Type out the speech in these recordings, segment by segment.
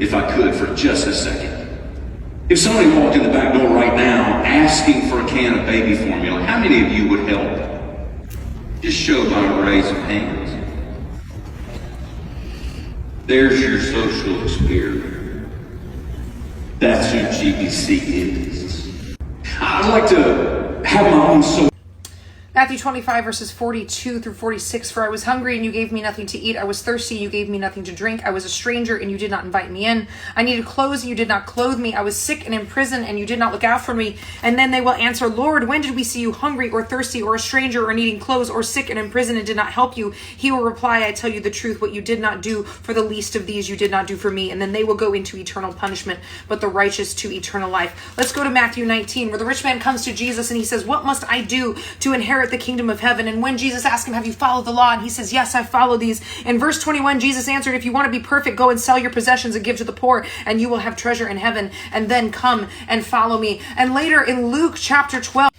if I could, for just a second. If somebody walked in the back door right now asking for a can of baby formula, how many of you would help? Just show by a raise of hands. There's your social experiment. That's who GBC is. I'd like to have my own social. Matthew 25, verses 42 through 46. For I was hungry, and you gave me nothing to eat. I was thirsty, and you gave me nothing to drink. I was a stranger, and you did not invite me in. I needed clothes, and you did not clothe me. I was sick and in prison, and you did not look out for me. And then they will answer, Lord, when did we see you hungry or thirsty or a stranger or needing clothes or sick and in prison and did not help you? He will reply, I tell you the truth, what you did not do for the least of these, you did not do for me. And then they will go into eternal punishment, but the righteous to eternal life. Let's go to Matthew 19, where the rich man comes to Jesus, and he says, what must I do to inherit the kingdom of heaven? And when Jesus asked him, have you followed the law? And he says, yes, I follow these. In verse 21, Jesus answered, if you want to be perfect, go and sell your possessions and give to the poor, and you will have treasure in heaven, and then come and follow me. And later in Luke chapter 12,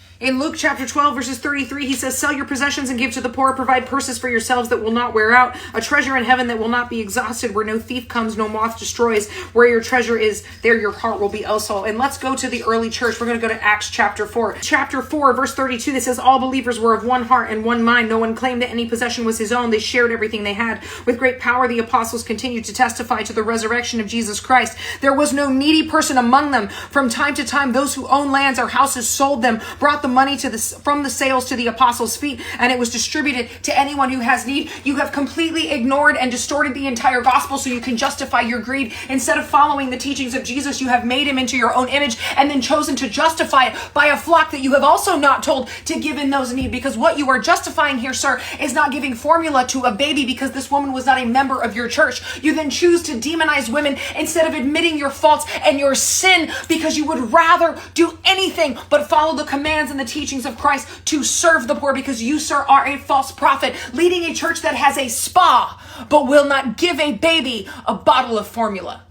verses 33, he says, sell your possessions and give to the poor, provide purses for yourselves that will not wear out, a treasure in heaven that will not be exhausted, where no thief comes, no moth destroys. Where your treasure is, there your heart will be also. And let's go to the early church. We're going to go to Acts chapter 4. Chapter 4, verse 32, that says, all believers were of one heart and one mind. No one claimed that any possession was his own. They shared everything they had. With great power, the apostles continued to testify to the resurrection of Jesus Christ. There was no needy person among them. From time to time, those who owned lands or houses sold them, brought the money from the sales to the apostles' feet, and it was distributed to anyone who has need. You have completely ignored and distorted the entire gospel so you can justify your greed. Instead of following the teachings of Jesus, you have made him into your own image and then chosen to justify it by a flock that you have also not told to give in those in need. Because what you are justifying here, sir, is not giving formula to a baby because this woman was not a member of your church. You then choose to demonize women instead of admitting your faults and your sin, because you would rather do anything but follow the commands and the teachings of Christ to serve the poor, because you, sir, are a false prophet leading a church that has a spa but will not give a baby a bottle of formula.